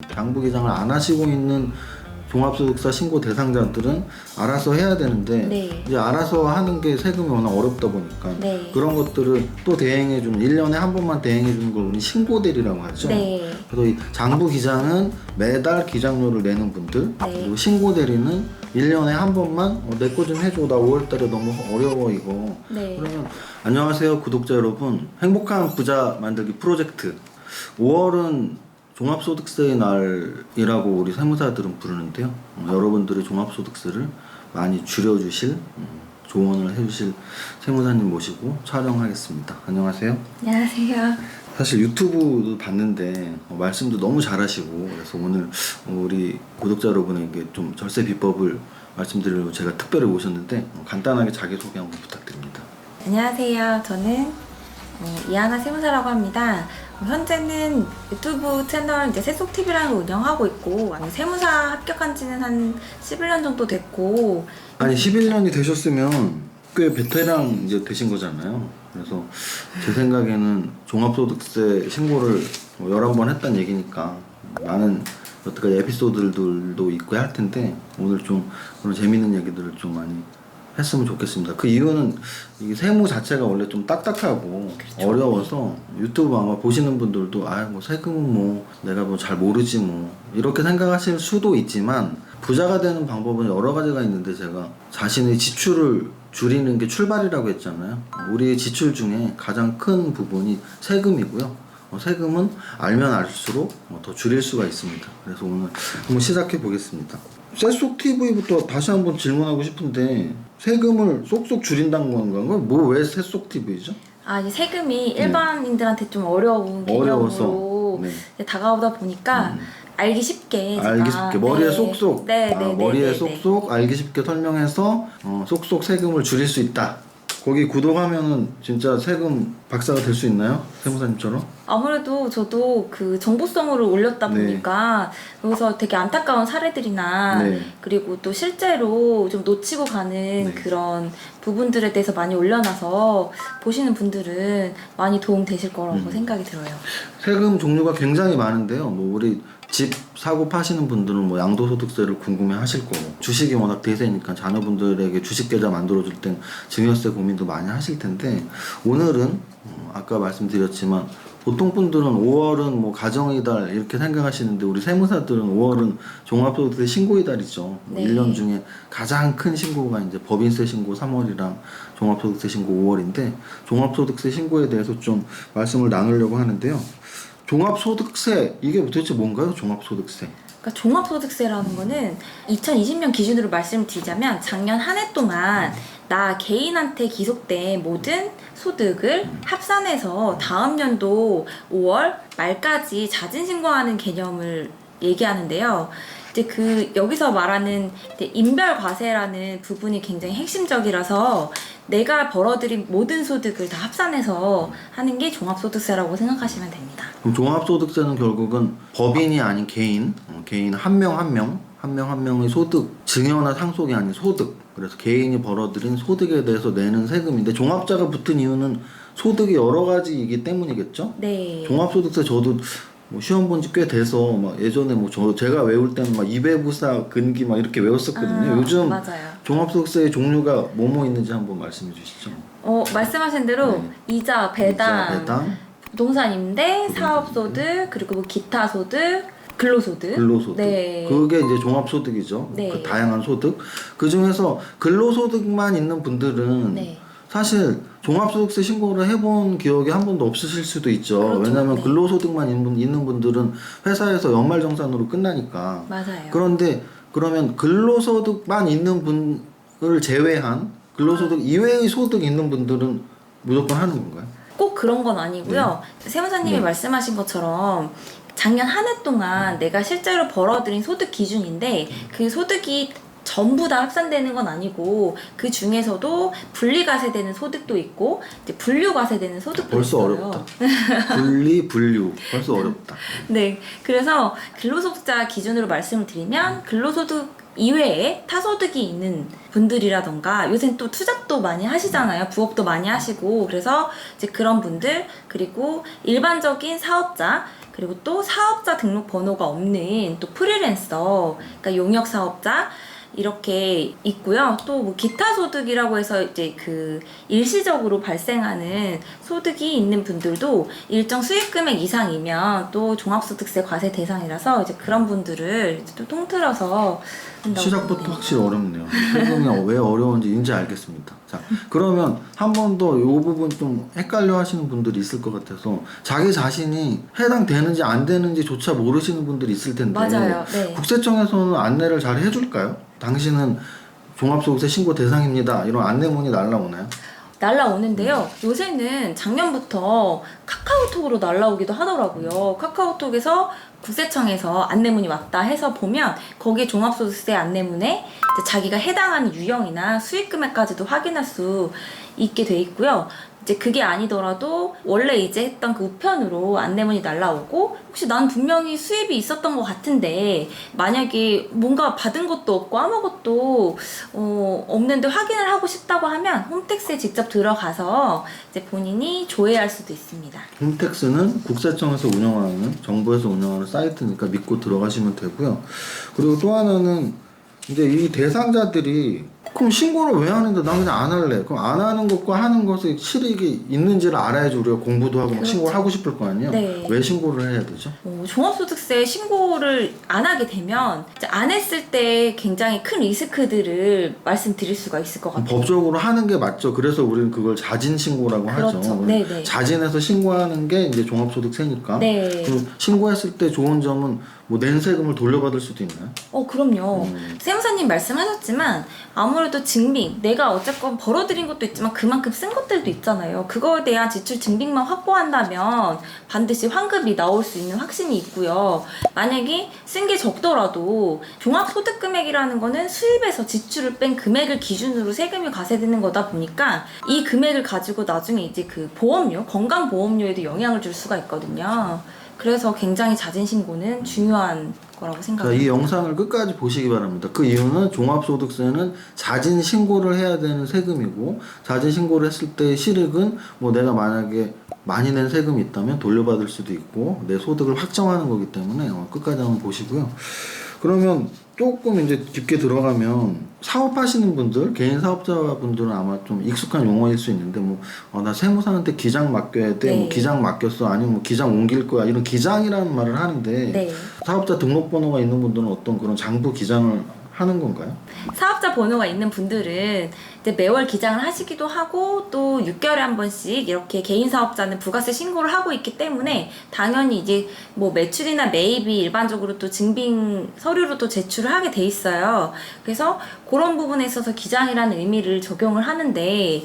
장부기장을 안 하시고 있는 종합소득세 신고 대상자들은 알아서 해야 되는데 네. 이제 알아서 하는 게 세금이 워낙 어렵다 보니까 네. 그런 것들을 또 대행해주는 1년에 한 번만 대행해주는 걸 우리 신고대리라고 하죠. 네. 그래서 이 장부기장은 매달 기장료를 내는 분들, 네. 그리고 신고대리는 1년에 한 번만 내 거 좀 해줘, 나 5월달에 너무 어려워 이거. 네. 그러면 안녕하세요 구독자 여러분, 행복한 부자 만들기 프로젝트 5월은 종합소득세의 날이라고 우리 세무사들은 부르는데요. 여러분들의 종합소득세를 많이 줄여주실 조언을 해주실 세무사님 모시고 촬영하겠습니다. 안녕하세요. 안녕하세요. 사실 유튜브도 봤는데 말씀도 너무 잘하시고, 그래서 오늘 우리 구독자 여러분에게 좀 절세 비법을 말씀드리려고 제가 특별히 오셨는데 간단하게 자기소개 한번 부탁드립니다. 안녕하세요. 저는 이하나 세무사라고 합니다. 현재는 유튜브 채널 이제 세속TV라는 걸 운영하고 있고, 세무사 합격한 지는 한 11년 정도 됐고. 아니 11년이 되셨으면 꽤 베테랑 이제 되신 거잖아요. 그래서 제 생각에는 종합소득세 신고를 11번 했다는 얘기니까 많은 여태까지 에피소드들도 있고 할 텐데 오늘 좀 그런 재밌는 얘기들을 좀 많이 했으면 좋겠습니다. 그 이유는 이 세무 자체가 원래 좀 딱딱하고 그렇죠. 어려워서 유튜브 아마 보시는 분들도 뭐 세금은 뭐 내가 뭐 잘 모르지 뭐 이렇게 생각하실 수도 있지만, 부자가 되는 방법은 여러 가지가 있는데 제가 자신의 지출을 줄이는 게 출발이라고 했잖아요. 우리의 지출 중에 가장 큰 부분이 세금이고요. 세금은 알면 알수록 더 줄일 수가 있습니다. 그래서 오늘 한번 시작해 보겠습니다. 세속TV부터 다시 한번 질문하고 싶은데, 세금을 쏙쏙 줄인다는 건가요? 뭐 왜 세속TV죠? 이 세금이 일반인들한테 좀 어려운 개념으로 네. 다가오다 보니까 알기 쉽게 알기 쉽게 머리에 네. 쏙쏙 머리에 쏙쏙 알기 쉽게 설명해서 쏙쏙 세금을 줄일 수 있다. 거기 구독하면은 진짜 세금 박사가 될 수 있나요? 세무사님처럼? 아무래도 저도 그 정보성으로 올렸다 네. 보니까 여기서 되게 안타까운 사례들이나 네. 그리고 또 실제로 좀 놓치고 가는 네. 그런 부분들에 대해서 많이 올려놔서 보시는 분들은 많이 도움 되실 거라고 생각이 들어요. 세금 종류가 굉장히 많은데요. 뭐 우리 집 사고 파시는 분들은 뭐 양도소득세를 궁금해 하실 거고, 주식이 워낙 대세니까 자녀분들에게 주식 계좌 만들어줄 땐 증여세 고민도 많이 하실 텐데, 오늘은 아까 말씀드렸지만 보통 분들은 5월은 뭐 가정의 달 이렇게 생각하시는데, 우리 세무사들은 5월은 종합소득세 신고의 달이죠. 네. 1년 중에 가장 큰 신고가 이제 법인세 신고 3월이랑 종합소득세 신고 5월인데, 종합소득세 신고에 대해서 좀 말씀을 나누려고 하는데요. 종합소득세, 이게 도대체 뭔가요? 종합소득세. 그러니까 종합소득세라는 거는 2020년 기준으로 말씀드리자면 작년 한 해 동안 나 개인한테 기속된 모든 소득을 합산해서 다음 연도 5월 말까지 자진신고하는 개념을 얘기하는데요. 이제 여기서 말하는 인별과세라는 부분이 굉장히 핵심적이라서 내가 벌어들인 모든 소득을 다 합산해서 하는 게 종합소득세라고 생각하시면 됩니다. 그럼 종합소득세는 결국은 법인이 아닌 개인 한 명 한 명의 소득, 증여나 상속이 아닌 소득, 그래서 개인이 벌어들인 소득에 대해서 내는 세금인데, 종합자가 붙은 이유는 소득이 여러 가지이기 때문이겠죠? 네. 종합소득세 저도 뭐 시험 본 지 꽤 돼서 막 예전에 뭐 제가 외울 때는 막 이배부사 근기 막 이렇게 외웠었거든요. 요즘 맞아요. 종합소득세의 종류가 뭐뭐 있는지 한번 말씀해 주시죠. 말씀하신 대로 네. 이자, 배당, 부동산 임대, 부동산 사업소득, 그리고 뭐 기타 소득, 근로소득. 네. 그게 이제 종합소득이죠. 네. 그 다양한 소득. 그 중에서 근로소득만 있는 분들은 네. 사실 종합소득세 신고를 해본 기억이 한 번도 없으실 수도 있죠. 그렇죠. 왜냐하면 네. 근로소득만 있는 분들은 회사에서 연말정산으로 끝나니까. 맞아요. 그런데 그러면 근로소득만 있는 분을 제외한 근로소득 이외의 소득 있는 분들은 무조건 하는 건가요? 꼭 그런 건 아니고요. 세무사님이 네. 말씀하신 것처럼 작년 한 해 동안 내가 실제로 벌어들인 소득 기준인데, 그 소득이 전부 다 합산되는 건 아니고 그 중에서도 분리과세되는 소득도 있고 이제 분류과세되는 소득도 벌써 있어요. 어렵다. 분류 벌써 어렵다. 네, 그래서 근로소득자 기준으로 말씀을 드리면 근로소득 이외에 타소득이 있는 분들이라던가 요새는 또 투잡도 많이 하시잖아요. 부업도 많이 하시고 그래서 이제 그런 분들 그리고 일반적인 사업자 그리고 또 사업자 등록 번호가 없는 또 프리랜서 그러니까 용역 사업자 이렇게 있고요. 또 뭐 기타 소득이라고 해서 이제 그 일시적으로 발생하는 소득이 있는 분들도 일정 수익 금액 이상이면 또 종합소득세 과세 대상이라서 이제 그런 분들을 이제 또 통틀어서 한다고 시작부터 보네요. 확실히 어렵네요. 세금이 왜 어려운지 이제 알겠습니다. 자, 그러면 한 번 더 이 부분 좀 헷갈려 하시는 분들이 있을 것 같아서 자기 자신이 해당되는지 안 되는지조차 모르시는 분들이 있을 텐데 맞아요. 네. 국세청에서는 안내를 잘 해줄까요? 당신은 종합소득세 신고 대상입니다. 이런 안내문이 날라오나요? 날라오는데요. 요새는 작년부터 카카오톡으로 날라오기도 하더라고요. 카카오톡에서 국세청에서 안내문이 왔다 해서 보면 거기에 종합소득세 안내문에 이제 자기가 해당하는 유형이나 수익 금액까지도 확인할 수 있게 돼 있고요. 이제 그게 아니더라도 원래 이제 했던 그 우편으로 안내문이 날라오고 혹시 난 분명히 수입이 있었던 것 같은데 만약에 뭔가 받은 것도 없고 아무것도 없는데 확인을 하고 싶다고 하면 홈택스에 직접 들어가서 이제 본인이 조회할 수도 있습니다. 홈택스는 국세청에서 운영하는 정부에서 운영하는 사이트니까 믿고 들어가시면 되고요. 그리고 또 하나는 이제 이 대상자들이 그럼 신고를 왜 하는데 나 그냥 안 할래. 그럼 안 하는 것과 하는 것의 실익이 있는지를 알아야지 우리가 공부도 하고 막 그렇죠. 신고를 하고 싶을 거 아니에요. 네. 왜 신고를 해야 되죠? 종합소득세 신고를 안 하게 되면 이제 안 했을 때 굉장히 큰 리스크들을 말씀드릴 수가 있을 것 같아요. 법적으로 하는 게 맞죠. 그래서 우리는 그걸 자진 신고라고 그렇죠. 하죠. 네네. 자진해서 신고하는 게 이제 종합소득세니까. 네. 그럼 신고했을 때 좋은 점은 뭐 낸 세금을 돌려받을 수도 있나요? 그럼요. 세무사님 말씀하셨지만 아무래도 증빙, 내가 어쨌건 벌어들인 것도 있지만 그만큼 쓴 것들도 있잖아요. 그거에 대한 지출 증빙만 확보한다면 반드시 환급이 나올 수 있는 확신이 있고요. 만약에 쓴 게 적더라도 종합소득금액이라는 거는 수입에서 지출을 뺀 금액을 기준으로 세금이 과세되는 거다 보니까 이 금액을 가지고 나중에 이제 그 보험료, 건강보험료에도 영향을 줄 수가 있거든요. 그래서 굉장히 자진 신고는 중요한 거라고 자, 생각합니다. 이 영상을 끝까지 보시기 바랍니다. 그 이유는 종합소득세는 자진 신고를 해야 되는 세금이고 자진 신고를 했을 때 실익은 뭐 내가 만약에 많이 낸 세금이 있다면 돌려받을 수도 있고 내 소득을 확정하는 거기 때문에 끝까지 한번 보시고요. 그러면 조금 이제 깊게 들어가면 사업하시는 분들, 개인 사업자분들은 아마 좀 익숙한 용어일 수 있는데 나 세무사한테 기장 맡겨야 돼, 네. 뭐 기장 맡겼어, 아니면 뭐 기장 옮길 거야 이런 기장이라는 말을 하는데 네. 사업자 등록번호가 있는 분들은 어떤 그런 장부 기장을 하는 건가요? 사업자 번호가 있는 분들은 이제 매월 기장을 하시기도 하고 또 6개월에 한 번씩 이렇게 개인 사업자는 부가세 신고를 하고 있기 때문에 당연히 이제 뭐 매출이나 매입이 일반적으로 또 증빙 서류로 또 제출을 하게 돼 있어요. 그래서 그런 부분에 있어서 기장이라는 의미를 적용을 하는데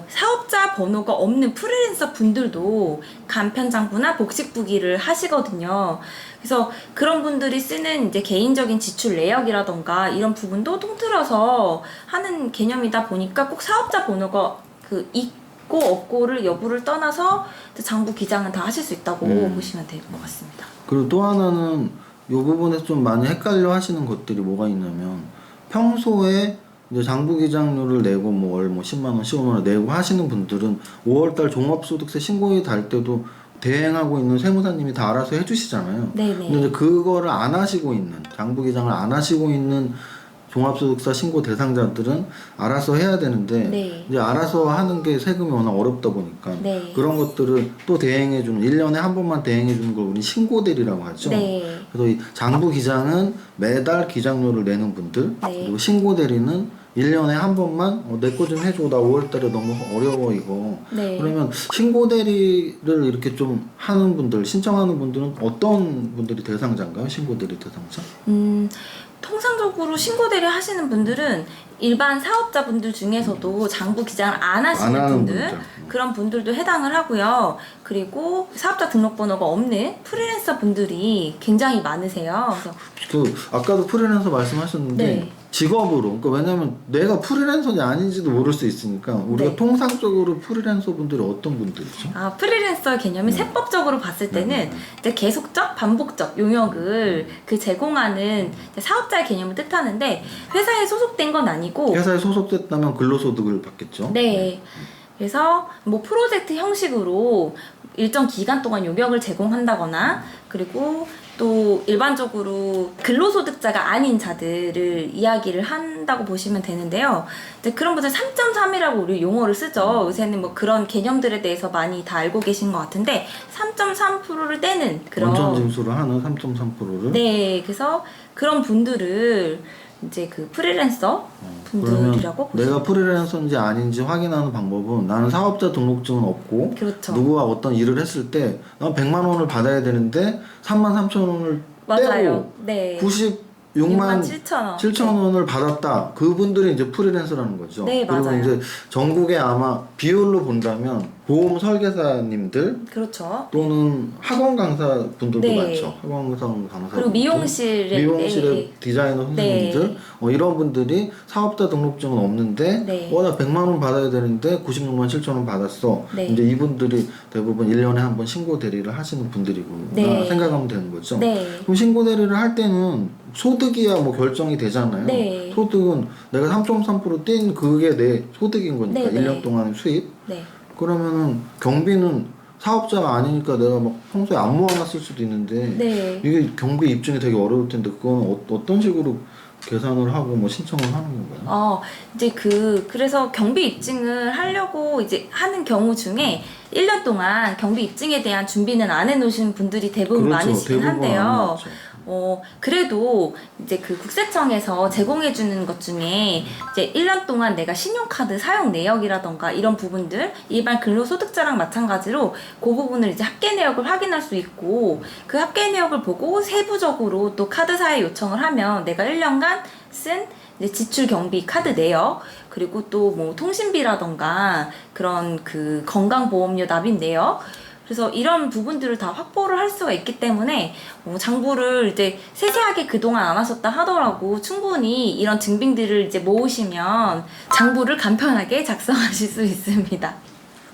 사업자 번호가 없는 프리랜서 분들도 간편장부나 복식부기를 하시거든요. 그래서 그런 분들이 쓰는 이제 개인적인 지출 내역이라던가 이런 부분도 통틀어서 하는 개념이다 보니까 꼭 사업자 번호가 그 있고 없고를 여부를 떠나서 장부 기장은 다 하실 수 있다고 보시면 될 것 같습니다. 그리고 또 하나는 이 부분에서 좀 많이 헷갈려 하시는 것들이 뭐가 있냐면 평소에 이제 장부기장료를 내고 뭐 월 10만 원, 15만 원 내고 하시는 분들은 5월달 종합소득세 신고일 달 때도 대행하고 있는 세무사님이 다 알아서 해주시잖아요. 네네. 근데 이제 그거를 안 하시고 있는 장부기장을 안 하시고 있는 종합소득세 신고 대상자들은 알아서 해야 되는데 네. 이제 알아서 하는 게 세금이 워낙 어렵다 보니까 네. 그런 것들을 또 대행해주는 1년에 한 번만 대행해주는 걸 우리 신고대리라고 하죠. 네. 그래서 이 장부기장은 매달 기장료를 내는 분들 네. 그리고 신고대리는 1년에 한 번만 내 거 좀 해줘 나 5월달에 너무 어려워 이거 네. 그러면 신고대리를 이렇게 좀 하는 분들 신청하는 분들은 어떤 분들이 대상자인가요? 신고대리 대상자? 통상적으로 신고대리 하시는 분들은 일반 사업자분들 중에서도 장부 기장을 안 하시는 안 하는 분들 분들. 그런 분들도 해당을 하고요. 그리고 사업자 등록번호가 없는 프리랜서 분들이 굉장히 많으세요. 그래서 그 아까도 프리랜서 말씀하셨는데 네. 직업으로, 그러니까 왜냐면 내가 프리랜서인지 아닌지도 모를 수 있으니까 우리가 네. 통상적으로 프리랜서 분들이 어떤 분들이죠? 프리랜서 개념이 세법적으로 봤을 때는 이제 계속적, 반복적 용역을 그 제공하는 이제 사업자의 개념을 뜻하는데 회사에 소속된 건 아니고 회사에 소속됐다면 근로소득을 받겠죠? 네. 그래서 뭐 프로젝트 형식으로 일정 기간 동안 용역을 제공한다거나 그리고 또 일반적으로 근로소득자가 아닌 자들을 이야기를 한다고 보시면 되는데요. 이제 그런 분들 3.3이라고 우리 용어를 쓰죠. 요새는 뭐 그런 개념들에 대해서 많이 다 알고 계신 것 같은데 3.3%를 떼는 그런 원천 징수를 하는 3.3%를 네, 그래서 그런 분들을 이제 그 프리랜서 분들이라고 그러면 내가 프리랜서인지 아닌지 확인하는 방법은 나는 사업자 등록증은 없고 그렇죠. 누구와 어떤 일을 했을 때 난 100만 원을 받아야 되는데 3만 3천 원을 맞아요. 떼고 네. 96만 7천 7천 원을 받았다. 그분들이 이제 프리랜서라는 거죠. 네, 그리고 맞아요. 이제 전국에 아마 비율로 본다면 보험 설계사님들 그렇죠. 또는 학원 강사 분들도 네. 많죠. 학원 강사 그리고 미용실의 미용실의 디자이너 선생님들 네. 이런 분들이 사업자 등록증은 없는데 네. 나 100만 원 받아야 되는데 96만 7천 원 받았어. 네. 이제 이분들이 대부분 1년에 한 번 신고 대리를 하시는 분들이구나 네. 생각하면 되는 거죠. 네. 그럼 신고 대리를 할 때는 소득이야 뭐 결정이 되잖아요. 네. 소득은 내가 3.3%뛴 그게 내 소득인 거니까 네, 1년 네. 동안의 수입. 네. 그러면은 경비는 사업자가 아니니까 내가 막 평소에 안 모아놨을 수도 있는데 네. 이게 경비 입증이 되게 어려울 텐데 그건 어떤 식으로 계산을 하고 뭐 신청을 하는 건가요? 이제 그래서 경비 입증을 하려고 이제 하는 경우 중에 1년 동안 경비 입증에 대한 준비는 안 해놓으신 분들이 대부분 많으시긴 대부분 한데요. 아니었죠. 그래도 이제 그 국세청에서 제공해주는 것 중에 이제 1년 동안 내가 신용카드 사용 내역이라던가 이런 부분들 일반 근로소득자랑 마찬가지로 그 부분을 이제 합계 내역을 확인할 수 있고 그 합계 내역을 보고 세부적으로 또 카드사에 요청을 하면 내가 1년간 쓴 이제 지출 경비 카드 내역 그리고 또 뭐 통신비라던가 그런 그 건강보험료 납입 내역 그래서 이런 부분들을 다 확보를 할 수가 있기 때문에 장부를 이제 세세하게 그동안 안 하셨다 하더라도 충분히 이런 증빙들을 이제 모으시면 장부를 간편하게 작성하실 수 있습니다.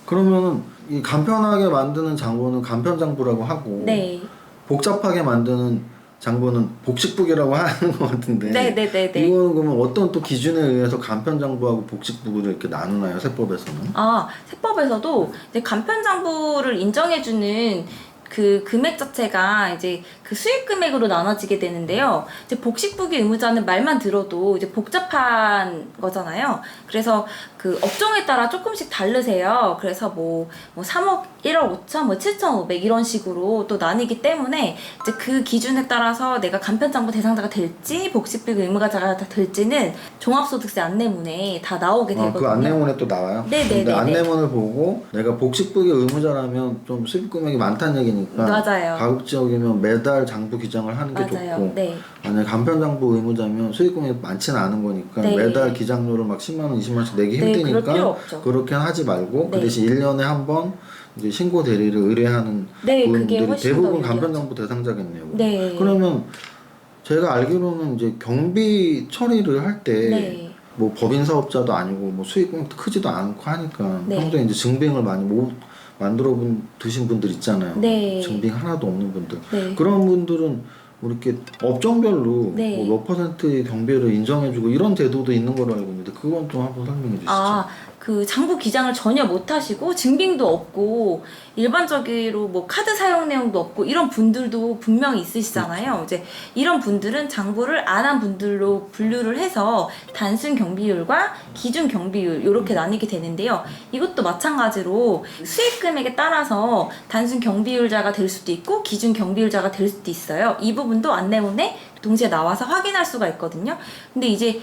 그러면은 이 간편하게 만드는 장부는 간편장부라고 하고 네. 복잡하게 만드는 장부는 복식북이라고 하는 것 같은데 네네네네. 이거는 그러면 어떤 또 기준에 의해서 간편장부하고 복식북을 이렇게 나누나요? 세법에서는? 세법에서도 이제 간편장부를 인정해주는 그 금액 자체가 이제 그 수익 금액으로 나눠지게 되는데요. 이제 복식부기 의무자는 말만 들어도 이제 복잡한 거잖아요. 그래서 그 업종에 따라 조금씩 다르세요. 그래서 뭐 3억, 1억 5천, 뭐 7,500 이런 식으로 또 나뉘기 때문에 이제 그 기준에 따라서 내가 간편장부 대상자가 될지 복식부기 의무자가 될지는 종합소득세 안내문에 다 나오게 되거든요. 그 안내문에 또 나와요? 네네네. 근데 안내문을 보고 내가 복식부기 의무자라면 좀 수입 금액이 많다는 얘기니까 맞아요. 가급적이면 매달 장부 기장을 하는 게 맞아요. 좋고 네. 만약에 간편장부 의무자면 수익 금액이 많지는 않은 거니까 네. 매달 기장료를 막 10만 원, 20만 원씩 내기 네, 그럴 필요 힘드니까 없죠. 그렇게 하지 말고 그 네. 대신 1년에 한 번 이제 신고 대리를 의뢰하는 네, 그게 분들이 훨씬 대부분 더 유리하죠. 간편장부 대상자겠네요. 네. 그러면 제가 알기로는 이제 경비 처리를 할 때 네. 뭐 법인 사업자도 아니고 뭐 수익금도 크지도 않고 하니까 네. 평소에 이제 증빙을 많이 못 만들어 두신 분들 있잖아요. 네. 증빙 하나도 없는 분들. 네. 그런 분들은 뭐 이렇게 업종별로 네. 뭐 몇 퍼센트의 경비를 인정해주고 이런 제도도 있는 걸로 알고 있는데 그건 좀 한번 설명해 주시죠. 그 장부 기장을 전혀 못 하시고 증빙도 없고 일반적으로 뭐 카드 사용 내용도 없고 이런 분들도 분명히 있으시잖아요. 그렇죠. 이제 이런 분들은 장부를 안 한 분들로 분류를 해서 단순 경비율과 기준 경비율 이렇게 나뉘게 되는데요. 이것도 마찬가지로 수익 금액에 따라서 단순 경비율자가 될 수도 있고 기준 경비율자가 될 수도 있어요. 이 부분도 안내문에 동시에 나와서 확인할 수가 있거든요. 근데 이제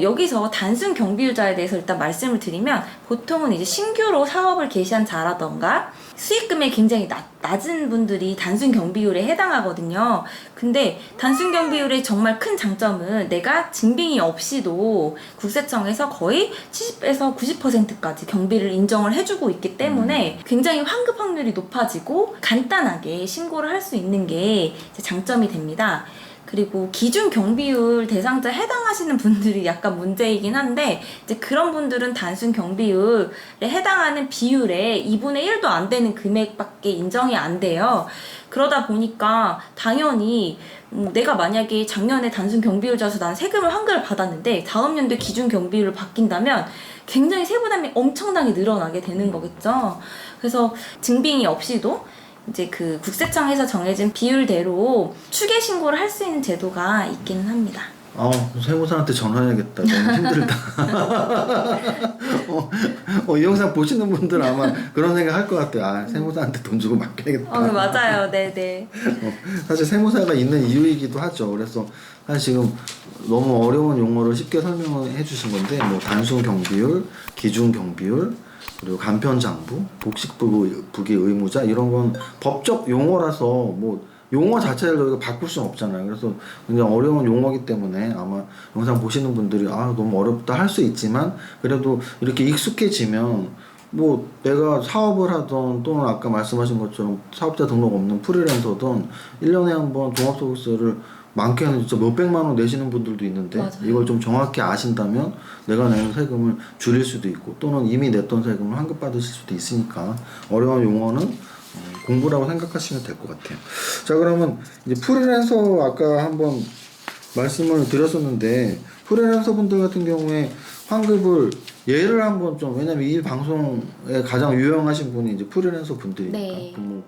여기서 단순 경비율자에 대해서 일단 말씀을 드리면 보통은 이제 신규로 사업을 개시한 자라던가 수익 금액이 굉장히 낮은 분들이 단순 경비율에 해당하거든요. 근데 단순 경비율의 정말 큰 장점은 내가 증빙이 없이도 국세청에서 거의 70에서 90%까지 경비를 인정을 해주고 있기 때문에 굉장히 환급 확률이 높아지고 간단하게 신고를 할 수 있는 게 이제 장점이 됩니다. 그리고 기준 경비율 대상자에 해당하시는 분들이 약간 문제이긴 한데 이제 그런 분들은 단순 경비율에 해당하는 비율에 2분의 1도 안 되는 금액밖에 인정이 안 돼요. 그러다 보니까 당연히 내가 만약에 작년에 단순 경비율자서 난 세금을 환급을 받았는데 다음 연도에 기준 경비율을 바뀐다면 굉장히 세부담이 엄청나게 늘어나게 되는 거겠죠. 그래서 증빙이 없이도 이제 그 국세청에서 정해진 비율대로 추계 신고를 할 수 있는 제도가 있기는 합니다. 세무사한테 전화해야겠다. 너무 힘들다. 이 영상 보시는 분들 아마 그런 생각 할 것 같아요. 세무사한테 돈 주고 맡겨야겠다. 맞아요. 네네. 사실 세무사가 있는 이유이기도 하죠. 그래서 사실 지금 너무 어려운 용어를 쉽게 설명해 주신 건데, 뭐 단순 경비율, 기준 경비율, 그리고 간편장부, 복식부기 의무자 이런 건 법적 용어라서 뭐 용어 자체를 저희가 바꿀 수는 없잖아요. 그래서 굉장히 어려운 용어기 때문에 아마 영상 보시는 분들이 너무 어렵다 할 수 있지만 그래도 이렇게 익숙해지면 뭐 내가 사업을 하던 또는 아까 말씀하신 것처럼 사업자 등록 없는 프리랜서든 1년에 한 번 종합소득세를 많게는 진짜 몇백만 원 내시는 분들도 있는데 맞아요. 이걸 좀 정확히 아신다면 내가 내는 세금을 줄일 수도 있고 또는 이미 냈던 세금을 환급받으실 수도 있으니까 어려운 용어는 공부라고 생각하시면 될 것 같아요. 자, 그러면 이제 프리랜서 아까 한번 말씀을 드렸었는데 프리랜서 분들 같은 경우에 환급을 예를 한번 좀, 왜냐면 이 방송에 가장 유용하신 분이 이제 프리랜서 분들이니까 네. 뭐